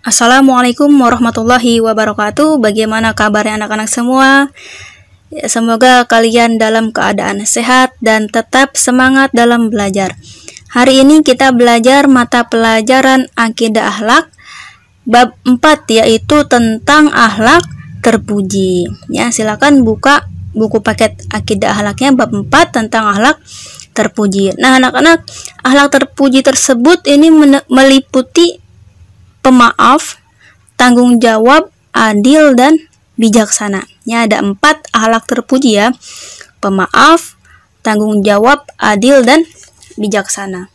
Assalamualaikum warahmatullahi wabarakatuh. Bagaimana kabarnya anak-anak semua? Ya, semoga kalian dalam keadaan sehat dan tetap semangat dalam belajar. Hari ini kita belajar mata pelajaran Akidah Akhlak bab 4, yaitu tentang akhlak terpuji. Ya, silakan buka buku paket Akidah Akhlaknya bab 4 tentang akhlak terpuji. Nah, anak-anak, akhlak terpuji tersebut ini meliputi pemaaf, tanggung jawab, adil, dan bijaksana. Ya, ada 4 akhlak terpuji ya. Pemaaf, tanggung jawab, adil, dan bijaksana.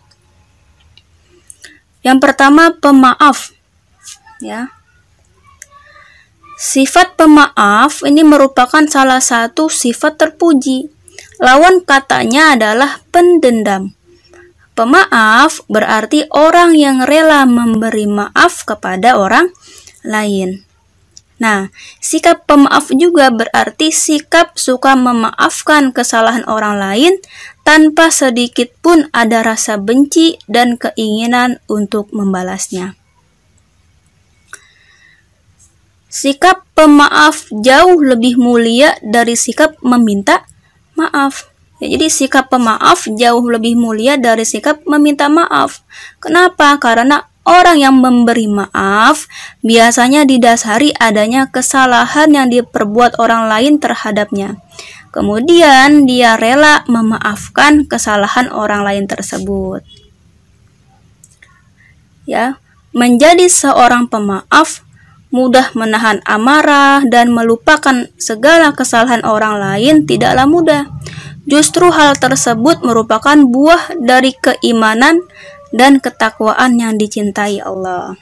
Yang pertama, pemaaf. Ya. Sifat pemaaf ini merupakan salah satu sifat terpuji. Lawan katanya adalah pendendam. Pemaaf berarti orang yang rela memberi maaf kepada orang lain. Nah, sikap pemaaf juga berarti sikap suka memaafkan kesalahan orang lain tanpa sedikit pun ada rasa benci dan keinginan untuk membalasnya. Sikap pemaaf jauh lebih mulia dari sikap meminta maaf. Ya, jadi sikap pemaaf jauh lebih mulia dari sikap meminta maaf. Kenapa? Karena orang yang memberi maaf biasanya didasari adanya kesalahan yang diperbuat orang lain terhadapnya. Kemudian dia rela memaafkan kesalahan orang lain tersebut. Ya, menjadi seorang pemaaf mudah menahan amarah dan melupakan segala kesalahan orang lain tidaklah mudah. Justru hal tersebut merupakan buah dari keimanan dan ketakwaan yang dicintai Allah.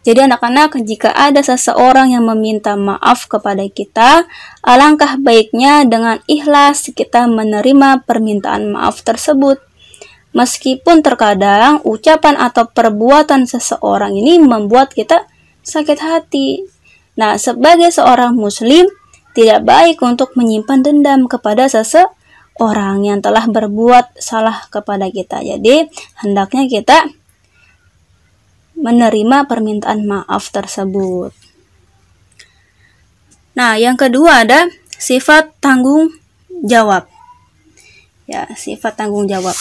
Jadi anak-anak, jika ada seseorang yang meminta maaf kepada kita, alangkah baiknya dengan ikhlas kita menerima permintaan maaf tersebut. Meskipun terkadang ucapan atau perbuatan seseorang ini membuat kita sakit hati. Nah, sebagai seorang muslim, tidak baik untuk menyimpan dendam kepada seseorang yang telah berbuat salah kepada kita. Jadi, hendaknya kita menerima permintaan maaf tersebut. Nah, yang kedua ada sifat tanggung jawab. Ya, sifat tanggung jawab.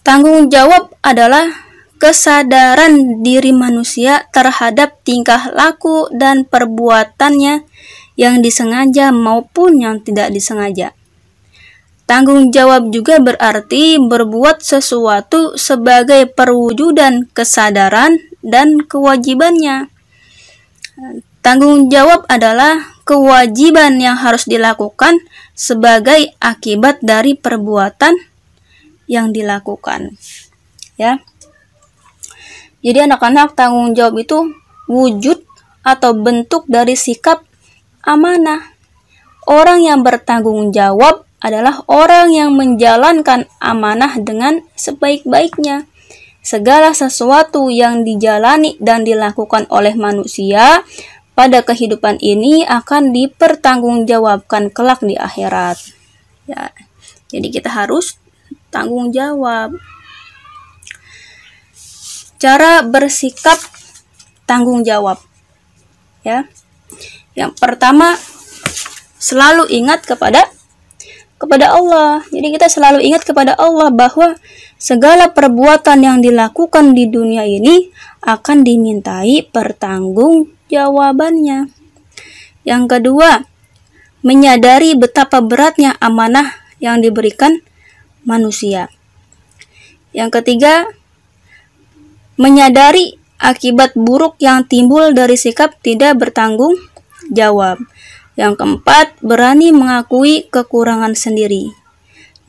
Tanggung jawab adalah kesadaran diri manusia terhadap tingkah laku dan perbuatannya yang disengaja maupun yang tidak disengaja. Tanggung jawab juga berarti berbuat sesuatu sebagai perwujudan kesadaran dan kewajibannya. Tanggung jawab adalah kewajiban yang harus dilakukan sebagai akibat dari perbuatan yang dilakukan. Ya. Jadi anak-anak, tanggung jawab itu wujud atau bentuk dari sikap amanah. Orang yang bertanggung jawab adalah orang yang menjalankan amanah dengan sebaik-baiknya. Segala sesuatu yang dijalani dan dilakukan oleh manusia pada kehidupan ini akan dipertanggungjawabkan kelak di akhirat. Ya, jadi kita harus tanggung jawab. Cara bersikap tanggung jawab. Ya. Yang pertama, selalu ingat kepada Allah. Jadi kita selalu ingat kepada Allah bahwa segala perbuatan yang dilakukan di dunia ini akan dimintai pertanggungjawabannya. Yang kedua, menyadari betapa beratnya amanah yang diberikan manusia. Yang ketiga, menyadari akibat buruk yang timbul dari sikap tidak bertanggung jawab. Yang keempat, berani mengakui kekurangan sendiri.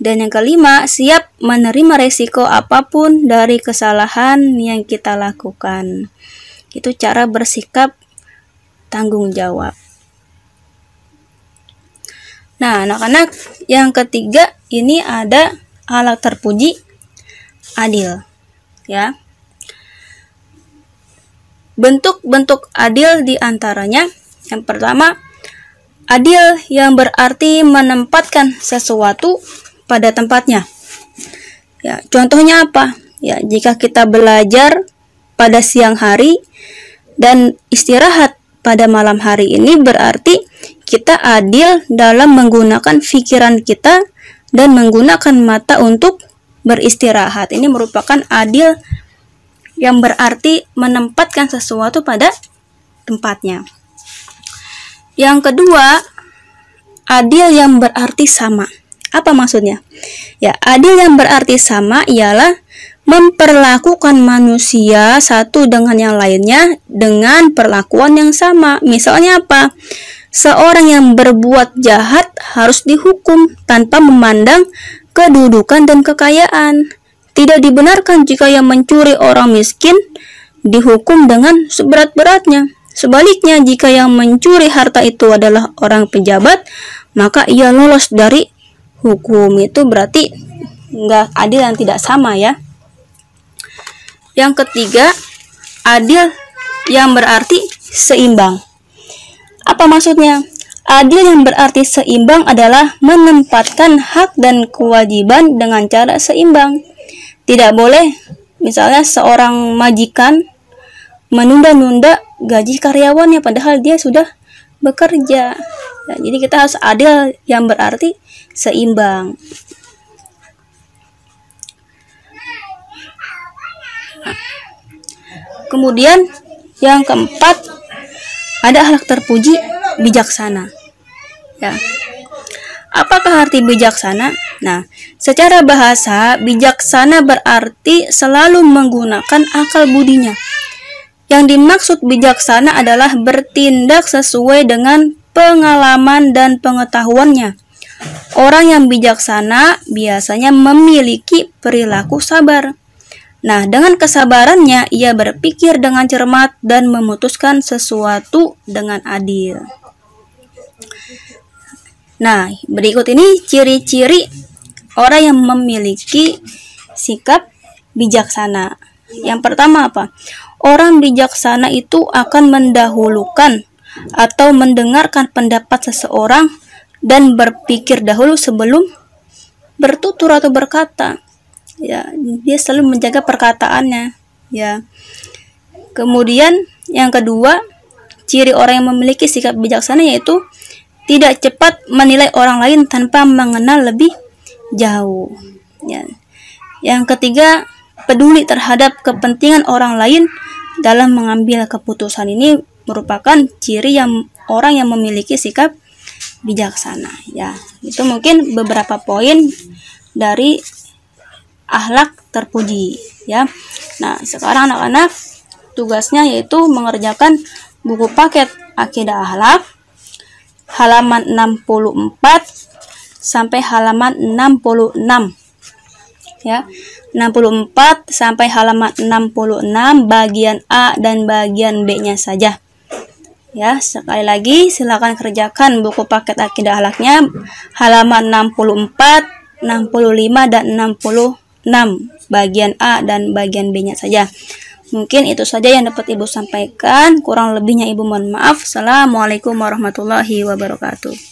Dan yang kelima, siap menerima resiko apapun dari kesalahan yang kita lakukan. Itu cara bersikap tanggung jawab. Nah, anak-anak, yang ketiga ini ada akhlak terpuji, adil. Ya. Bentuk-bentuk adil diantaranya, yang pertama, adil yang berarti menempatkan sesuatu pada tempatnya. Ya, contohnya apa? Ya, jika kita belajar pada siang hari dan istirahat pada malam hari, ini berarti kita adil dalam menggunakan pikiran kita dan menggunakan mata untuk beristirahat. Ini merupakan adil yang berarti menempatkan sesuatu pada tempatnya. Yang kedua, adil yang berarti sama. Apa maksudnya? Ya, adil yang berarti sama ialah memperlakukan manusia satu dengan yang lainnya dengan perlakuan yang sama. Misalnya apa? Seorang yang berbuat jahat harus dihukum tanpa memandang kedudukan dan kekayaan. Tidak dibenarkan jika yang mencuri orang miskin dihukum dengan seberat-beratnya. Sebaliknya, jika yang mencuri harta itu adalah orang pejabat, maka ia lolos dari hukum. Itu berarti nggak adil dan tidak sama ya. Yang ketiga, adil yang berarti seimbang. Apa maksudnya? Adil yang berarti seimbang adalah menempatkan hak dan kewajiban dengan cara seimbang. Tidak boleh misalnya seorang majikan menunda-nunda gaji karyawannya padahal dia sudah bekerja. Ya, jadi kita harus adil yang berarti seimbang. Kemudian yang keempat, ada akhlak terpuji bijaksana. Ya. Apakah arti bijaksana? Nah, secara bahasa, bijaksana berarti selalu menggunakan akal budinya. Yang dimaksud bijaksana adalah bertindak sesuai dengan pengalaman dan pengetahuannya. Orang yang bijaksana biasanya memiliki perilaku sabar. Nah, dengan kesabarannya, ia berpikir dengan cermat dan memutuskan sesuatu dengan adil. Nah, berikut ini ciri-ciri orang yang memiliki sikap bijaksana. Yang pertama apa? Orang bijaksana itu akan mendahulukan atau mendengarkan pendapat seseorang dan berpikir dahulu sebelum bertutur atau berkata. Ya, dia selalu menjaga perkataannya. Ya. Kemudian yang kedua, ciri orang yang memiliki sikap bijaksana yaitu tidak cepat menilai orang lain tanpa mengenal lebih jauh. Ya. Yang ketiga, peduli terhadap kepentingan orang lain dalam mengambil keputusan. Ini merupakan ciri yang orang yang memiliki sikap bijaksana. Ya, itu mungkin beberapa poin dari akhlak terpuji. Ya. Nah, sekarang anak-anak tugasnya yaitu mengerjakan buku paket Akidah Akhlak halaman 64 sampai halaman 66. Ya. 64 sampai halaman 66 bagian A dan bagian B-nya saja. Ya, sekali lagi silakan kerjakan buku paket Akidah Akhlaknya halaman 64, 65 dan 66 bagian A dan bagian B-nya saja. Mungkin itu saja yang dapat Ibu sampaikan. Kurang lebihnya Ibu mohon maaf. Assalamualaikum warahmatullahi wabarakatuh.